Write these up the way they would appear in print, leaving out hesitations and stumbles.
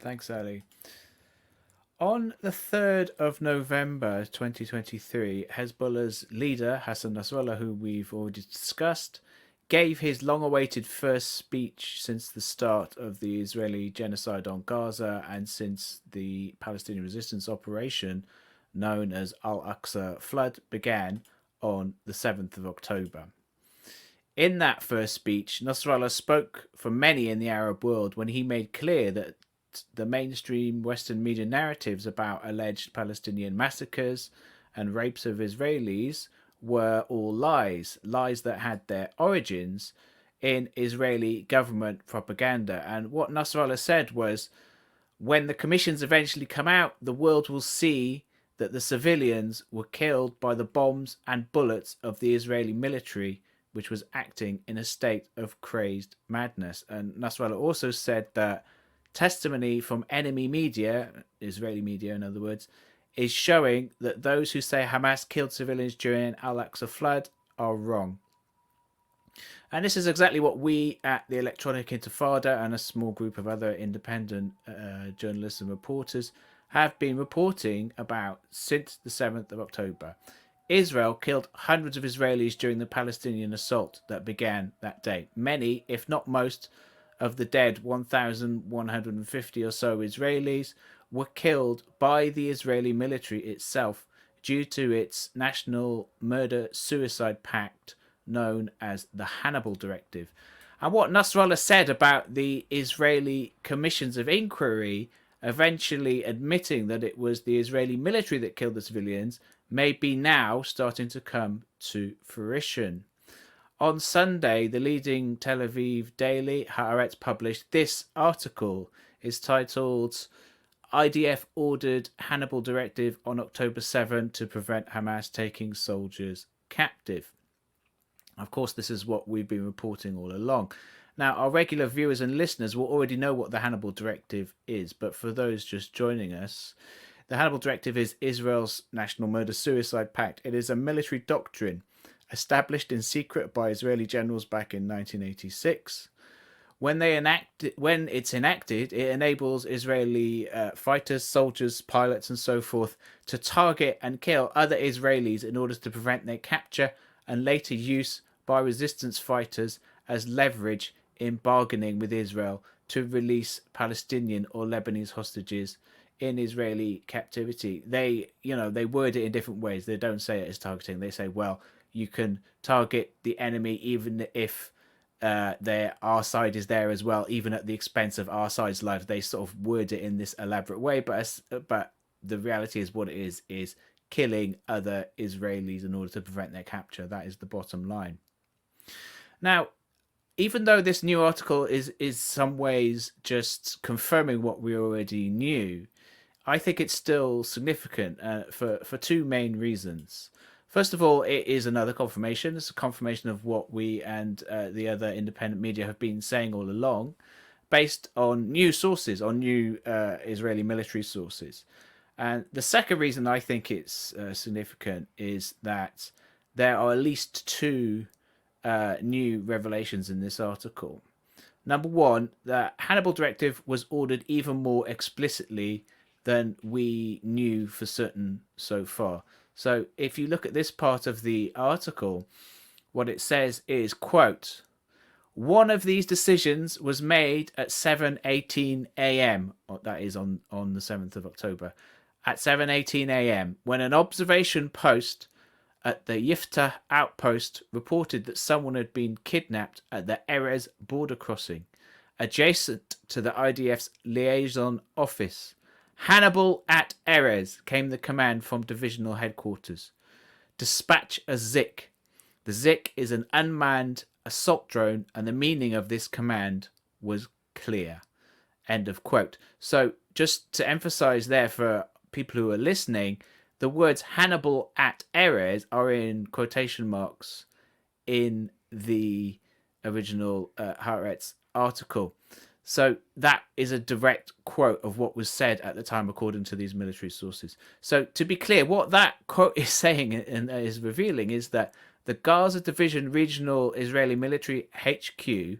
Thanks, Ali. On the 3rd of November 2023, Hezbollah's leader, Hassan Nasrallah, who we've already discussed, gave his long awaited first speech since the start of the Israeli genocide on Gaza and since the Palestinian resistance operation known as Al-Aqsa Flood began on the 7th of October. In that first speech, Nasrallah spoke for many in the Arab world when he made clear that the mainstream Western media narratives about alleged Palestinian massacres and rapes of Israelis were all lies, lies that had their origins in Israeli government propaganda. And what Nasrallah said was, when the commissions eventually come out, the world will see that the civilians were killed by the bombs and bullets of the Israeli military, which was acting in a state of crazed madness. And Nasrallah also said that testimony from enemy media, Israeli media in other words, is showing that those who say Hamas killed civilians during Al-Aqsa flood are wrong. And this is exactly what we at the Electronic Intifada and a small group of other independent journalists and reporters have been reporting about since the 7th of October. Israel killed hundreds of Israelis during the Palestinian assault that began that day. Many, if not most, of the dead 1,150 or so Israelis were killed by the Israeli military itself due to its national murder-suicide pact known as the Hannibal Directive. And what Nasrallah said about the Israeli commissions of inquiry eventually admitting that it was the Israeli military that killed the civilians may be now starting to come to fruition. On Sunday, the leading Tel Aviv daily, Haaretz, published this article. It's titled, IDF ordered Hannibal Directive on October 7 to prevent Hamas taking soldiers captive. Of course, this is what we've been reporting all along. Now, our regular viewers and listeners will already know what the Hannibal Directive is, but for those just joining us, the Hannibal Directive is Israel's National Murder-Suicide Pact. It is a military doctrine established in secret by Israeli generals back in 1986. When it's enacted, it enables Israeli fighters, soldiers, pilots, and so forth to target and kill other Israelis in order to prevent their capture and later use by resistance fighters as leverage in bargaining with Israel to release Palestinian or Lebanese hostages in Israeli captivity. They word it in different ways. They don't say it as targeting. They say, well, you can target the enemy even if our side is there as well, even at the expense of our side's life. They sort of word it in this elaborate way, but the reality is what it is killing other Israelis in order to prevent their capture. That is the bottom line. Now, even though this new article is some ways just confirming what we already knew, I think it's still significant for two main reasons. First of all, it is another confirmation. It's a confirmation of what we and the other independent media have been saying all along, based on new sources, on new Israeli military sources. And the second reason I think it's significant is that there are at least two new revelations in this article. Number one, the Hannibal Directive was ordered even more explicitly than we knew for certain so far. So if you look at this part of the article, what it says is, quote, one of these decisions was made at 7:18 a.m. That is on the 7th of October. At 7:18 a.m. when an observation post at the 𝐓𝐡𝐞 outpost reported that someone had been kidnapped at the Erez border crossing, adjacent to the IDF's liaison office. Hannibal at Erez, came the command from divisional headquarters. Dispatch a ZIC. The ZIC is an unmanned assault drone, and the meaning of this command was clear. End of quote. So just to emphasize there for people who are listening, the words Hannibal at Erez are in quotation marks in the original Haaretz article. So that is a direct quote of what was said at the time, according to these military sources. So to be clear, what that quote is saying and is revealing is that the Gaza Division Regional Israeli Military HQ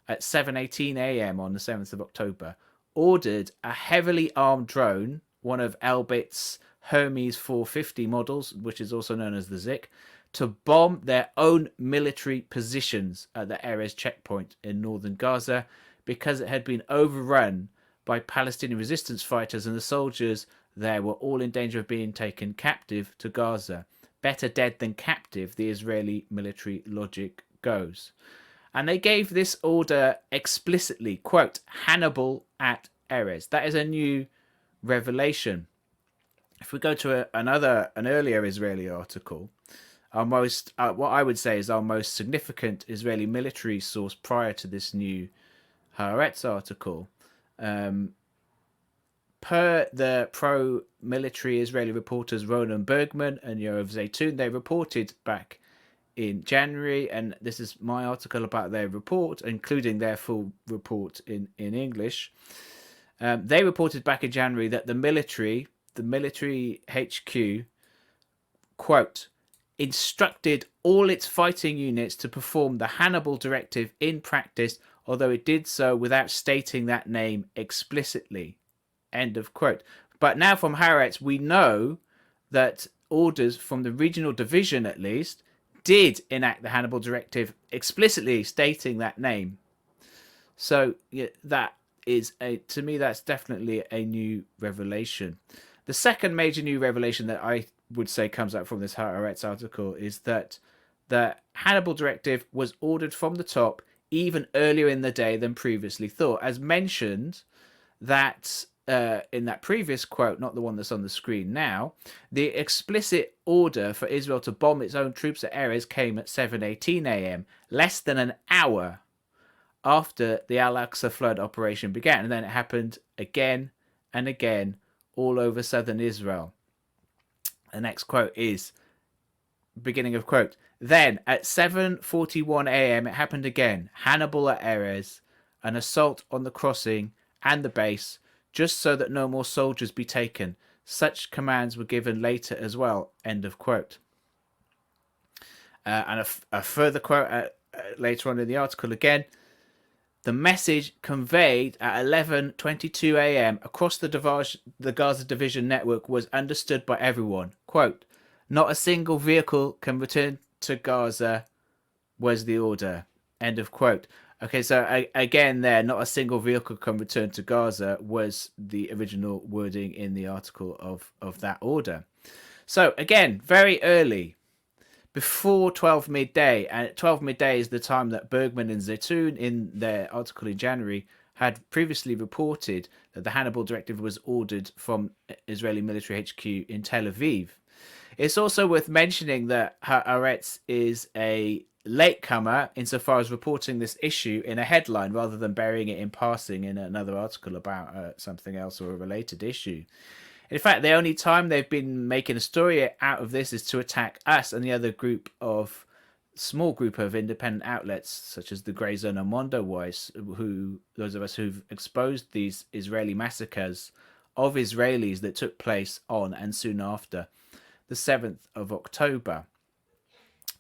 at 7:18 a.m. on the 7th of October ordered a heavily armed drone, one of Elbit's Hermes 450 models, which is also known as the Zik, to bomb their own military positions at the Erez checkpoint in northern Gaza because it had been overrun by Palestinian resistance fighters, and the soldiers there were all in danger of being taken captive to Gaza. Better dead than captive, the Israeli military logic goes. And they gave this order explicitly, quote, Hannibal at Erez. That is a new revelation. If we go to an earlier Israeli article, our most, what I would say is our most significant Israeli military source prior to this new Haaretz article, per the pro-military Israeli reporters Ronan Bergman and Yoav Zaytun, they reported back in January, and this is my article about their report, including their full report in English. They reported back in January that the military HQ, quote, instructed all its fighting units to perform the Hannibal Directive in practice, although it did so without stating that name explicitly, end of quote. But now from Haaretz, we know that orders from the regional division, at least, did enact the Hannibal Directive explicitly stating that name. So yeah, that is to me, that's definitely a new revelation. The second major new revelation that I would say comes out from this Haaretz article is that the Hannibal Directive was ordered from the top even earlier in the day than previously thought. As mentioned, that in that previous quote, not the one that's on the screen now, the explicit order for Israel to bomb its own troops at Erez came at 7:18 a.m., less than an hour after the Al-Aqsa flood operation began. And then it happened again and again all over southern Israel. The next quote is, beginning of quote, then at 7:41 a.m. it happened again. Hannibal at Erez, an assault on the crossing and the base, just so that no more soldiers be taken. Such commands were given later as well, end of quote. And a further quote later on in the article again. The message conveyed at 11:22 a.m. across the Gaza division network was understood by everyone. Quote, not a single vehicle can return to Gaza was the order. End of quote. Okay, so again there, not a single vehicle can return to Gaza was the original wording in the article of that order. So again, very early, before 12 midday, and 12 midday is the time that Bergman and Zaytun in their article in January had previously reported that the Hannibal Directive was ordered from Israeli military HQ in Tel Aviv. It's also worth mentioning that Haaretz is a latecomer insofar as reporting this issue in a headline rather than burying it in passing in another article about something else or a related issue. In fact, the only time they've been making a story out of this is to attack us and the other small group of independent outlets, such as the Grey Zone and Mondoweiss, those of us who've exposed these Israeli massacres of Israelis that took place on and soon after the 7th of October.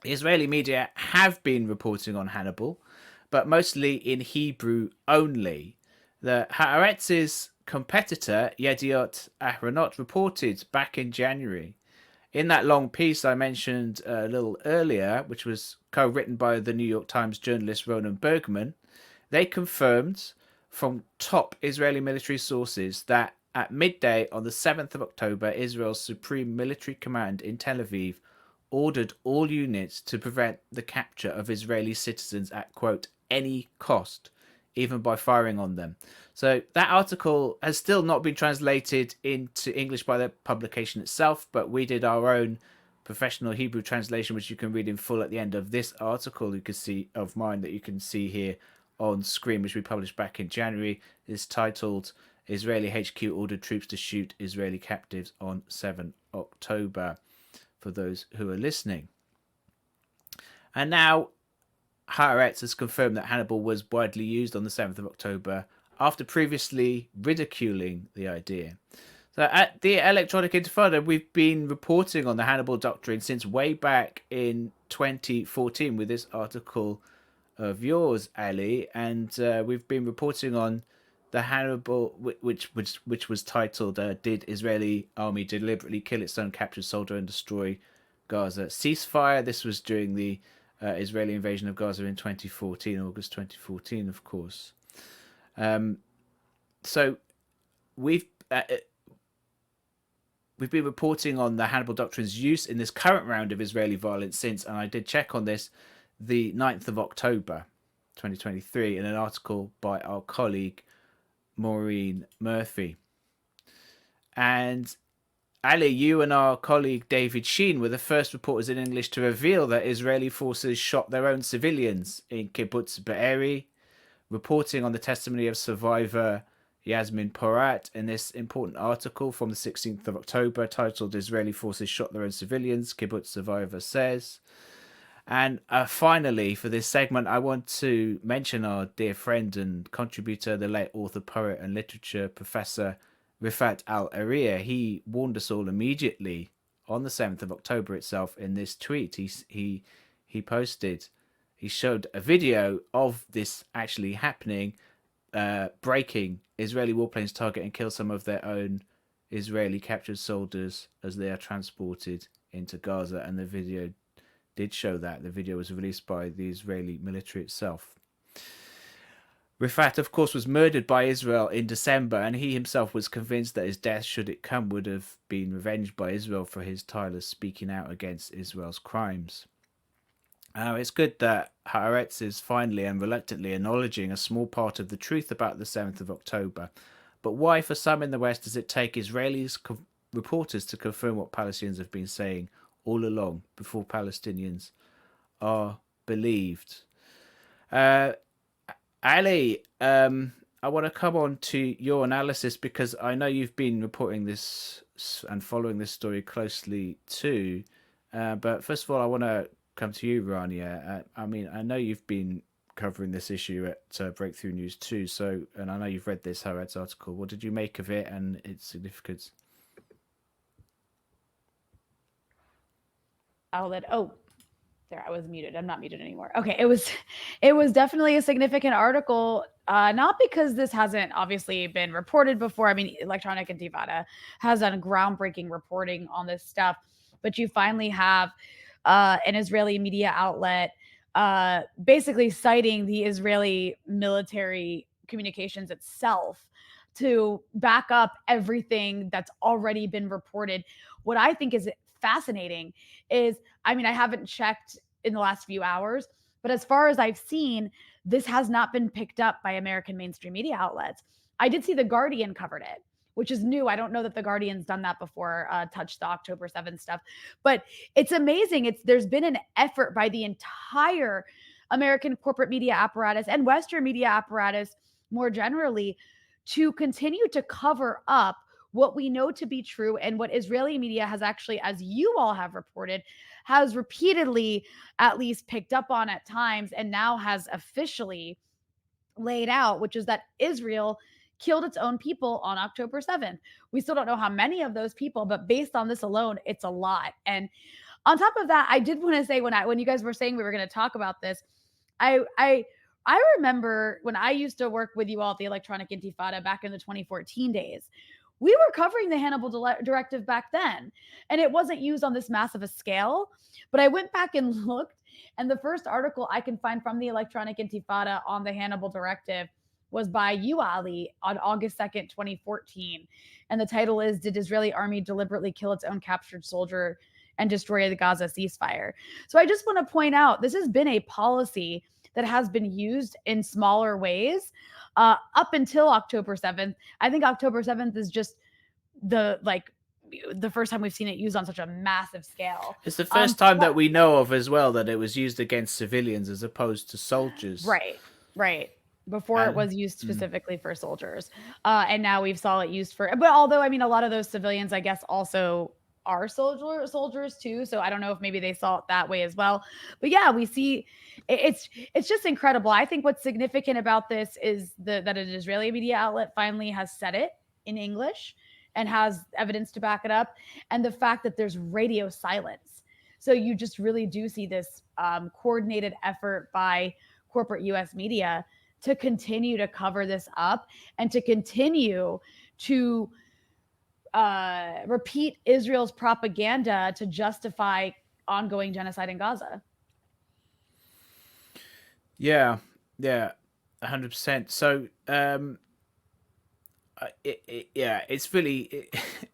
The Israeli media have been reporting on Hannibal, but mostly in Hebrew only. The Haaretz's competitor, Yediot Ahronot, reported back in January. In that long piece I mentioned a little earlier, which was co-written by the New York Times journalist Ronan Bergman, they confirmed from top Israeli military sources that at midday on the 7th of October, Israel's Supreme Military Command in Tel Aviv ordered all units to prevent the capture of Israeli citizens at, quote, any cost, even by firing on them. So that article has still not been translated into English by the publication itself, but we did our own professional Hebrew translation, which you can read in full at the end of this article you can see of mine that you can see here on screen, which we published back in January. Is titled Israeli HQ ordered troops to shoot Israeli captives on 7 October, for those who are listening. And now Haaretz has confirmed that Hannibal was widely used on the 7th of October after previously ridiculing the idea. So at the Electronic Intifada, we've been reporting on the Hannibal doctrine since way back in 2014 with this article of yours, Ali, and we've been reporting on the Hannibal, which was titled "Did Israeli Army Deliberately Kill Its Own Captured Soldier and Destroy Gaza?" Ceasefire. This was during the Israeli invasion of Gaza in 2014, August 2014, of course. So we've we've been reporting on the Hannibal Doctrine's use in this current round of Israeli violence since, and I did check on this, the 9th of October 2023 in an article by our colleague Maureen Murphy. And Ali, you and our colleague David Sheen were the first reporters in English to reveal that Israeli forces shot their own civilians in Kibbutz Be'eri, reporting on the testimony of survivor Yasmin Porat in this important article from the 16th of October titled "Israeli Forces Shot Their Own Civilians, Kibbutz Survivor Says." And finally, for this segment, I want to mention our dear friend and contributor, the late author, poet, and literature professor Rifat Al-Ariya. He warned us all immediately on the 7th of October itself in this tweet. He posted, he showed a video of this actually happening, breaking. Israeli warplanes target and kill some of their own Israeli captured soldiers as they are transported into Gaza. And the video did show that. The video was released by the Israeli military itself. Rifat, of course, was murdered by Israel in December, and he himself was convinced that his death, should it come, would have been revenged by Israel for his tireless speaking out against Israel's crimes. It's good that Haaretz is finally and reluctantly acknowledging a small part of the truth about the 7th of October. But why, for some in the West, does it take Israelis reporters to confirm what Palestinians have been saying all along before Palestinians are believed? Ali, I want to come on to your analysis because I know you've been reporting this and following this story closely too. But first of all, I want to come to you, Rania. I mean, I know you've been covering this issue at Breakthrough News too. So, and I know you've read this Haaretz article. What did you make of it and its significance? There, I was muted. I'm not muted anymore. Okay, it was definitely a significant article. Not because this hasn't obviously been reported before. I mean, Electronic Intifada has done groundbreaking reporting on this stuff, but you finally have an Israeli media outlet basically citing the Israeli military communications itself to back up everything that's already been reported. What I think is fascinating is, I mean, I haven't checked in the last few hours, but as far as I've seen, this has not been picked up by American mainstream media outlets. I did see The Guardian covered it, which is new. I don't know that The Guardian's done that before, touch the October 7th stuff, but it's amazing. There's been an effort by the entire American corporate media apparatus and Western media apparatus more generally to continue to cover up what we know to be true and what Israeli media has actually, as you all have reported, has repeatedly at least picked up on at times and now has officially laid out, which is that Israel killed its own people on October 7th. We still don't know how many of those people, but based on this alone, it's a lot. And on top of that, I did want to say when you guys were saying we were going to talk about this, I remember when I used to work with you all at the Electronic Intifada back in the 2014 days. We were covering the Hannibal Directive back then, and it wasn't used on this massive a scale. But I went back and looked, and the first article I can find from the Electronic Intifada on the Hannibal Directive was by you, Ali, on August 2nd, 2014. And the title is, "Did Israeli Army Deliberately Kill Its Own Captured Soldier and Destroy the Gaza Ceasefire?" So I just want to point out, this has been a policy that has been used in smaller ways up until October 7th. I think October 7th is just the first time we've seen it used on such a massive scale. It's the first time that we know of as well that it was used against civilians as opposed to soldiers. Right. Before it was used specifically for soldiers. And now we've saw it used for, but although, I mean, a lot of those civilians, I guess, also are soldiers too. So I don't know if maybe they saw it that way as well. But yeah, we see it's just incredible. I think what's significant about this is that an Israeli media outlet finally has said it in English and has evidence to back it up. And the fact that there's radio silence. So you just really do see this coordinated effort by corporate US media to continue to cover this up and to continue to repeat Israel's propaganda to justify ongoing genocide in Gaza. Yeah, 100%. So, it's really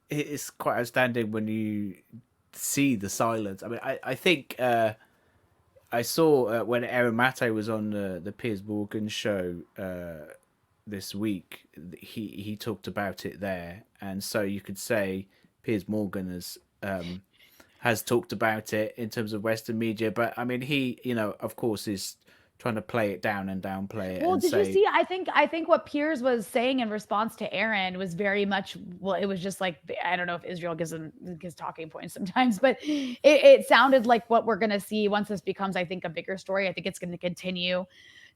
it's quite outstanding when you see the silence. I mean, I think I saw when Aaron Mate was on the Piers Morgan show this week, he talked about it there, and so you could say Piers Morgan has talked about it in terms of Western media, but I mean, he, of course, is trying to play it down and downplay it. Well, and did you say, see? I think what Piers was saying in response to Aaron was very much, well, it was just like, I don't know if Israel gives him his talking points sometimes, but it sounded like what we're going to see once this becomes, I think, a bigger story. I think it's going to continue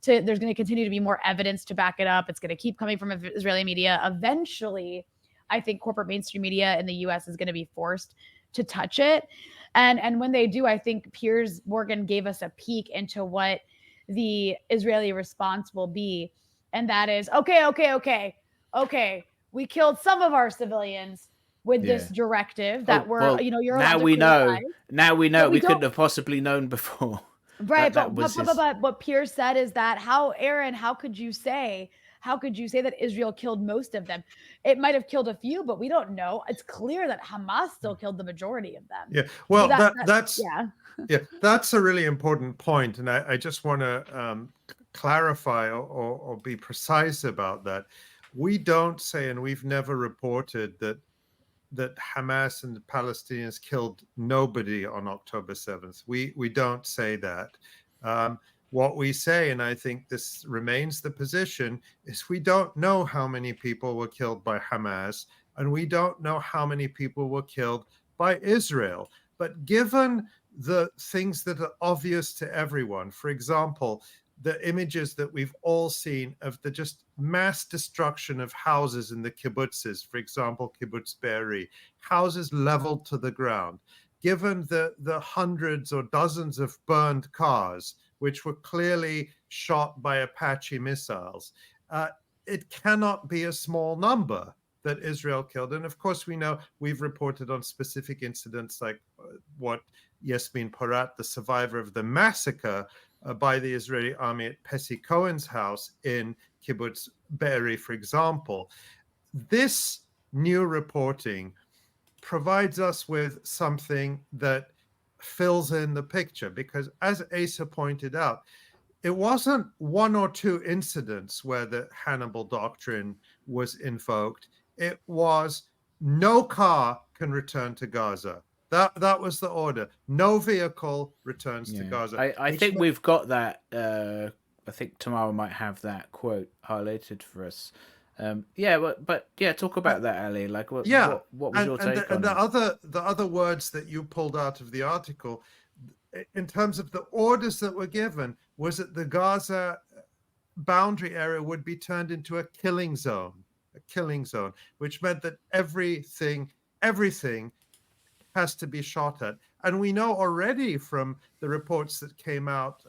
there's going to continue to be more evidence to back it up. It's going to keep coming from Israeli media. Eventually, I think corporate mainstream media in the US is going to be forced to touch it. And when they do, I think Piers Morgan gave us a peek into what the Israeli response will be. And that is, okay. We killed some of our civilians with this directive that you're allowed to criticize. Now we know. We couldn't have possibly known before. Right, but what Piers said is that Aaron, how could you say that Israel killed most of them? It might have killed a few, but we don't know. It's clear that Hamas still killed the majority of them. Yeah, well, that's a really important point, and I just want to clarify or be precise about that. We don't say, and we've never reported that Hamas and the Palestinians killed nobody on October 7th. We don't say that. What we say, and I think this remains the position, is we don't know how many people were killed by Hamas, and we don't know how many people were killed by Israel. But given the things that are obvious to everyone, for example, the images that we've all seen of the just mass destruction of houses in the kibbutzes, for example, Kibbutz Be'eri, houses leveled to the ground, given the hundreds or dozens of burned cars, which were clearly shot by Apache missiles, it cannot be a small number that Israel killed. And of course, we know we've reported on specific incidents like what Yasmin Porat, the survivor of the massacre by the Israeli army at Pessi Cohen's house in Kibbutz Be'eri, for example. This new reporting provides us with something that fills in the picture, because as Asa pointed out, it wasn't one or two incidents where the Hannibal Doctrine was invoked. It was no car can return to Gaza. That was the order. No vehicle returns to Gaza. I think we've got that. I think tomorrow might have that quote highlighted for us. Talk about that, Ali. Like, what was your take on it? The other words that you pulled out of the article, in terms of the orders that were given, was that the Gaza boundary area would be turned into a killing zone, which meant that everything has to be shot at. And we know already from the reports that came out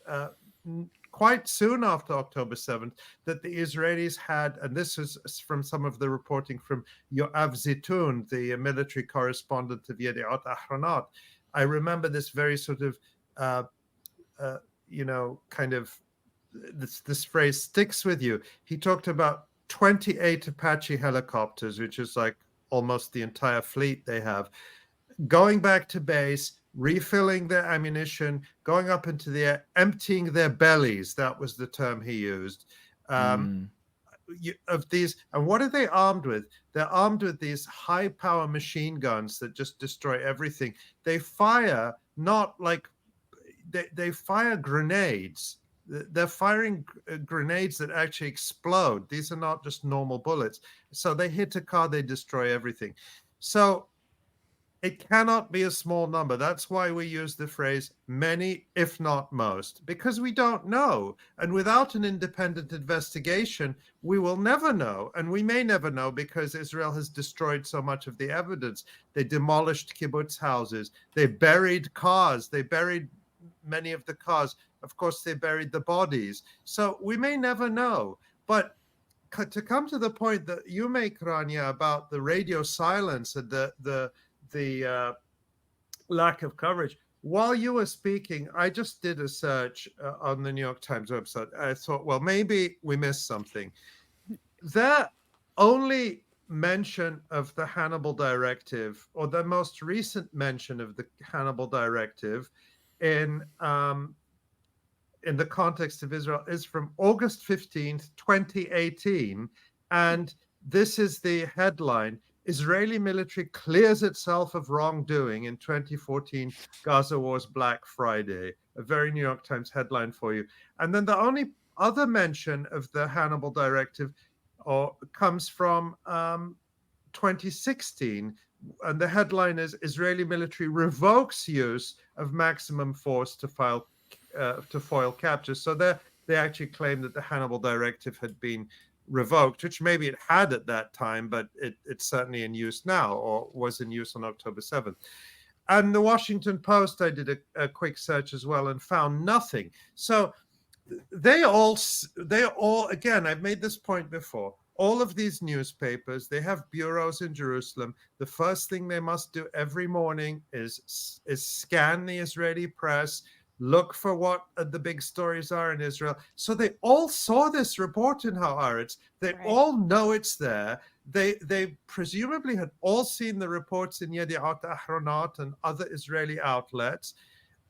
quite soon after October 7th that the Israelis had, and this is from some of the reporting from Yoav Zitun, the military correspondent of Yediot Ahronot. I remember this very sort of, this phrase sticks with you. He talked about 28 Apache helicopters, which is like almost the entire fleet they have, going back to base, refilling their ammunition, going up into the air, emptying their bellies. That was the term he used. Of these, and what are they armed with? They're armed with these high-power machine guns that just destroy everything. They fire not like they fire grenades. They're firing grenades that actually explode. These are not just normal bullets. So they hit a car, they destroy everything. So it cannot be a small number. That's why we use the phrase many, if not most, because we don't know. And without an independent investigation, we will never know. And we may never know because Israel has destroyed so much of the evidence. They demolished kibbutz houses. They buried cars. They buried many of the cars. Of course, they buried the bodies. So we may never know. But to come to the point that you make, Rania, about the radio silence and the lack of coverage, while you were speaking, I just did a search on the New York Times website. I thought, well, maybe we missed something. Their only mention of the Hannibal Directive, or the most recent mention of the Hannibal Directive in the context of Israel, is from August 15th, 2018. And this is the headline: Israeli military clears itself of wrongdoing in 2014 Gaza War's Black Friday. A very New York Times headline for you. And then the only other mention of the Hannibal Directive comes from 2016. And the headline is: Israeli military revokes use of maximum force to foil captures. So they actually claim that the Hannibal Directive had been revoked, which maybe it had at that time, but it's certainly in use now, or was in use on October 7th. And the Washington Post, I did a quick search as well and found nothing. So they all, again, I've made this point before, all of these newspapers, they have bureaus in Jerusalem. The first thing they must do every morning is scan the Israeli press, look for what the big stories are in Israel. So they all saw this report in Haaretz. They all know it's there. They presumably had all seen the reports in Yedi'at Ahronot and other Israeli outlets.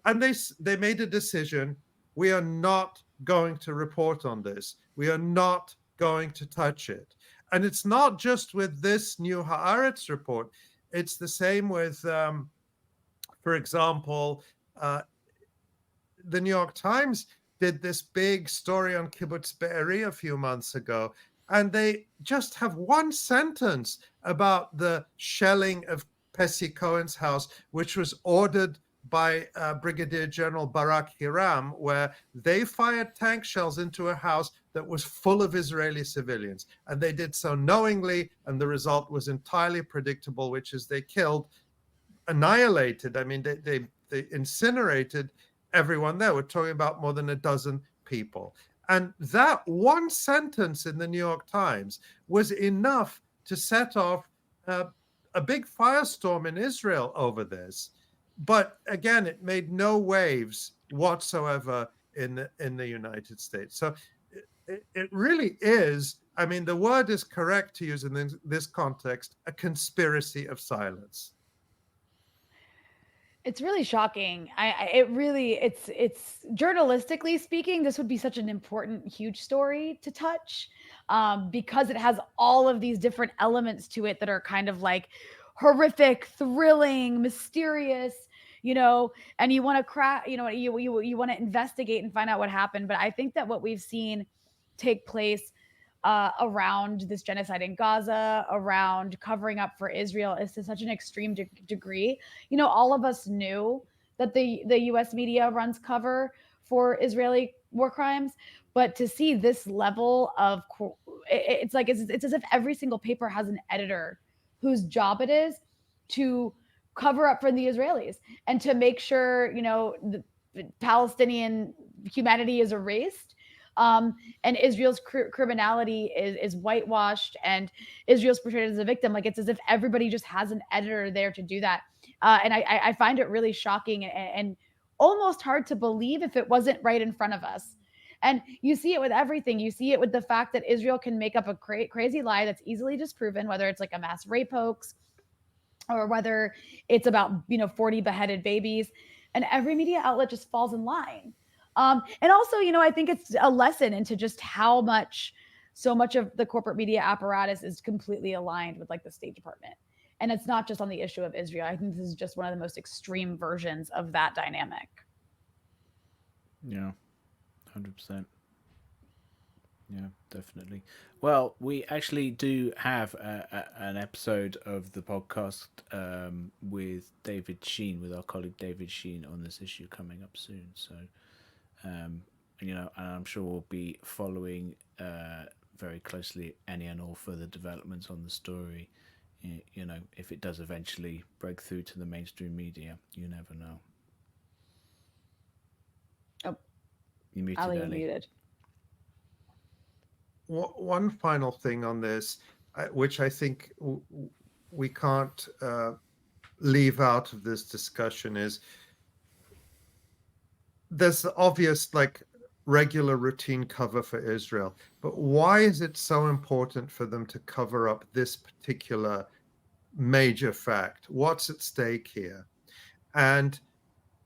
And they made a decision: we are not going to report on this. We are not going to touch it. And it's not just with this new Haaretz report. It's the same with, for example, the New York Times did this big story on Kibbutz Be'eri a few months ago, and they just have one sentence about the shelling of Pesci Cohen's house, which was ordered by Brigadier General Barak Hiram, where they fired tank shells into a house that was full of Israeli civilians. And they did so knowingly, and the result was entirely predictable, which is they annihilated, they incinerated everyone there. We're talking about more than a dozen people. And that one sentence in the New York Times was enough to set off a big firestorm in Israel over this. But again, it made no waves whatsoever in the United States. So it really is, the word is correct to use in this context, a conspiracy of silence. It's really shocking. It's journalistically speaking, this would be such an important, huge story to touch, because it has all of these different elements to it that are kind of like horrific, thrilling, mysterious, and you want to crack, you want to investigate and find out what happened. But I think that what we've seen take place around this genocide in Gaza, around covering up for Israel, is to such an extreme degree. All of us knew that the U.S. media runs cover for Israeli war crimes, but to see this level of, it's as if every single paper has an editor whose job it is to cover up for the Israelis and to make sure, the Palestinian humanity is erased. And Israel's criminality is whitewashed, and Israel's portrayed as a victim. Like, it's as if everybody just has an editor there to do that. And I find it really shocking and almost hard to believe if it wasn't right in front of us. And you see it with everything. You see it with the fact that Israel can make up a crazy lie that's easily disproven, whether it's like a mass rape hoax or whether it's about, 40 beheaded babies. And every media outlet just falls in line. And also, I think it's a lesson into just how so much of the corporate media apparatus is completely aligned with like the State Department. And it's not just on the issue of Israel. I think this is just one of the most extreme versions of that dynamic. Yeah, 100%. Yeah, definitely. Well, we actually do have an episode of the podcast with David Sheen, with our colleague David Sheen, on this issue coming up soon. So, and I'm sure we'll be following very closely any and all further developments on the story. If it does eventually break through to the mainstream media, you never know. You muted Ali, early. muted. One final thing on this, which I think we can't leave out of this discussion, is there's the obvious, like, regular routine cover for Israel, but why is it so important for them to cover up this particular major fact? What's at stake here? And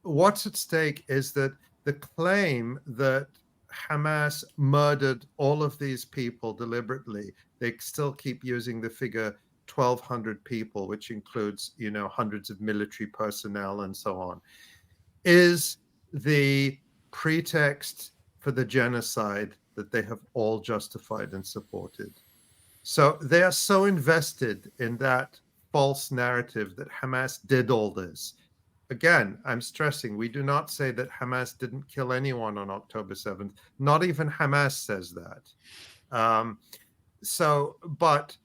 what's at stake is that the claim that Hamas murdered all of these people deliberately, they still keep using the figure 1,200 people, which includes, hundreds of military personnel and so on, is the pretext for the genocide that they have all justified and supported. So they are so invested in that false narrative that Hamas did all this. Again, I'm stressing, we do not say that Hamas didn't kill anyone on October 7th. Not even Hamas says that. But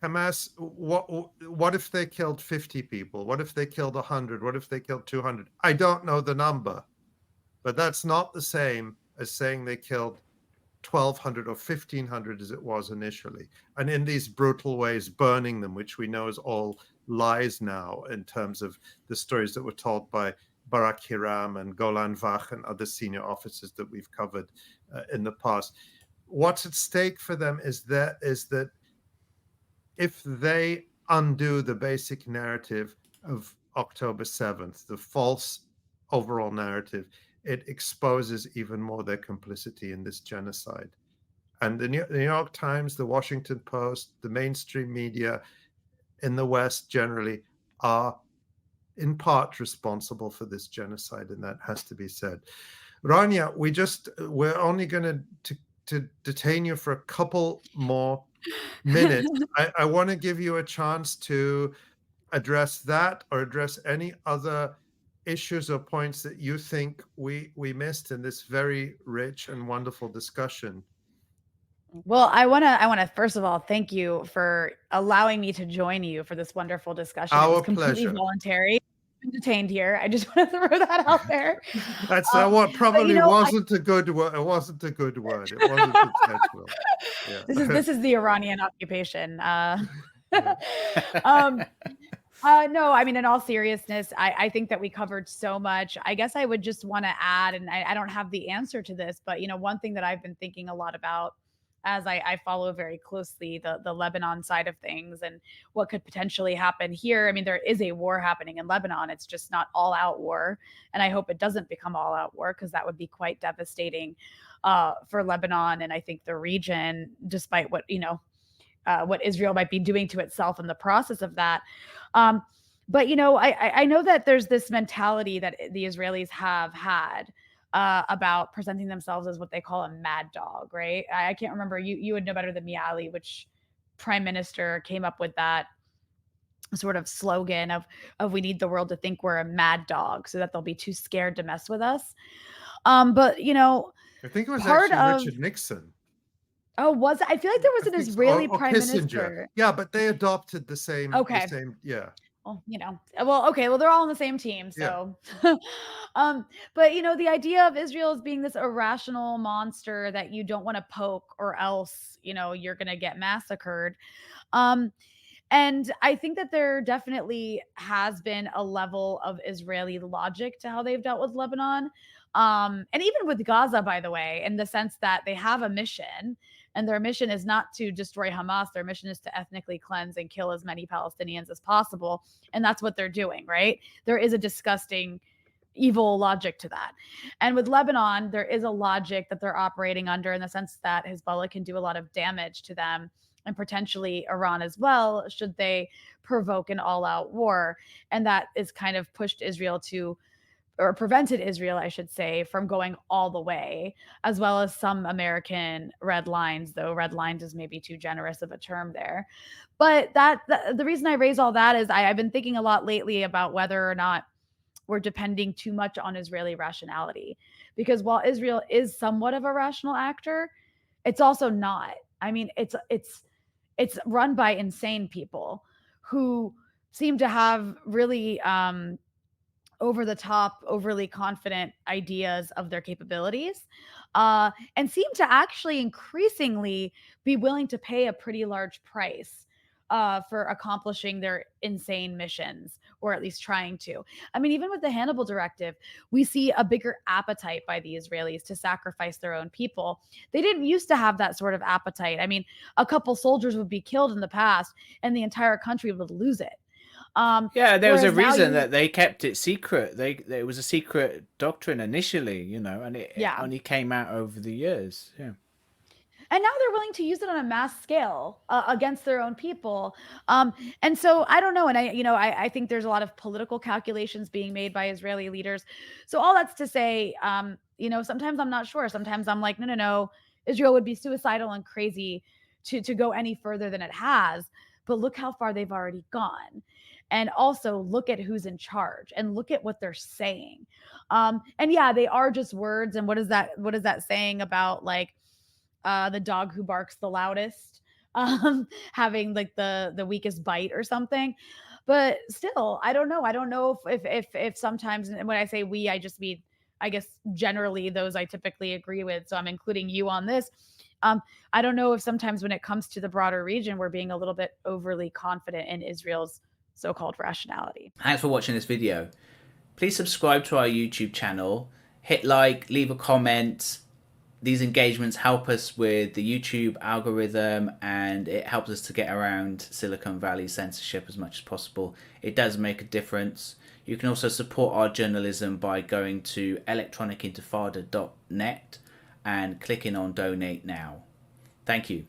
Hamas, what if they killed 50 people? What if they killed 100? What if they killed 200? I don't know the number, but that's not the same as saying they killed 1,200 or 1,500 as it was initially. And in these brutal ways, burning them, which we know is all lies now in terms of the stories that were told by Barak Hiram and Golan Vach and other senior officers that we've covered in the past. What's at stake for them is that if they undo the basic narrative of October 7th, the false overall narrative, it exposes even more their complicity in this genocide. And the New York Times, the Washington Post, the mainstream media in the West generally are in part responsible for this genocide, and that has to be said. Rania, we're only going to detain you for a couple more minutes. I want to give you a chance to address that or address any other issues or points that you think we missed in this very rich and wonderful discussion. Well, I wanna first of all thank you for allowing me to join you for this wonderful discussion. It was Our completely pleasure. voluntary. I've been detained here. I just want to throw that out there. That's what probably I- wasn't a good word. It wasn't a good word. It wasn't intentional. Yeah. This is the Iranian occupation. No, I mean, in all seriousness, I think that we covered so much. I guess I would just want to add, and I don't have the answer to this, but one thing that I've been thinking a lot about as I follow very closely the Lebanon side of things and what could potentially happen here. I mean, there is a war happening in Lebanon. It's just not all out war. And I hope it doesn't become all out war, because that would be quite devastating for Lebanon. And I think the region, despite what Israel might be doing to itself in the process of that. But I know that there's this mentality that the Israelis have had about presenting themselves as what they call a mad dog, right? I can't remember. You would know better than me, Ali, which prime minister came up with that sort of slogan of we need the world to think we're a mad dog so that they'll be too scared to mess with us. But I think it was actually Richard Nixon. Oh, was it? I feel like there was an Israeli prime Kissinger. Minister. Yeah, but they adopted the same. Okay. The same, yeah. Well, okay. Well, they're all on the same team. So, but the idea of Israel as being this irrational monster that you don't want to poke or else, you're going to get massacred. And I think that there definitely has been a level of Israeli logic to how they've dealt with Lebanon. And even with Gaza, by the way, in the sense that they have a mission, and their mission is not to destroy Hamas. Their mission is to ethnically cleanse and kill as many Palestinians as possible. And that's what they're doing, right? There is a disgusting, evil logic to that. And with Lebanon, there is a logic that they're operating under in the sense that Hezbollah can do a lot of damage to them, and potentially Iran as well, should they provoke an all-out war. And that is kind of pushed Israel or prevented Israel, I should say, from going all the way, as well as some American red lines, though red lines is maybe too generous of a term there. But the reason I raise all that is I've been thinking a lot lately about whether or not we're depending too much on Israeli rationality. Because while Israel is somewhat of a rational actor, it's also not. I mean, it's run by insane people who seem to have really over the top, overly confident ideas of their capabilities, and seem to actually increasingly be willing to pay a pretty large price for accomplishing their insane missions, or at least trying to. I mean, even with the Hannibal Directive, we see a bigger appetite by the Israelis to sacrifice their own people. They didn't used to have that sort of appetite. I mean, a couple soldiers would be killed in the past, and the entire country would lose it. Yeah, there was a Whereas now reason you, that they kept it secret. It was a secret doctrine initially, and it yeah. only came out over the years. Yeah. And now they're willing to use it on a mass scale against their own people. And so I don't know. And I think there's a lot of political calculations being made by Israeli leaders. So all that's to say, sometimes I'm not sure. Sometimes I'm like, no. Israel would be suicidal and crazy to go any further than it has. But look how far they've already gone. And also look at who's in charge and look at what they're saying. And yeah, they are just words. And what is that saying about, like, the dog who barks the loudest, having like the weakest bite or something? But still, I don't know. I don't know if sometimes, and when I say we, I just mean, I guess, generally those I typically agree with. So I'm including you on this. I don't know if sometimes when it comes to the broader region, we're being a little bit overly confident in Israel's so-called rationality. Thanks for watching this video. Please subscribe to our YouTube channel, hit like, leave a comment. These engagements help us with the YouTube algorithm, and it helps us to get around Silicon Valley censorship as much as possible. It does make a difference. You can also support our journalism by going to electronicintifada.net and clicking on donate now. Thank you.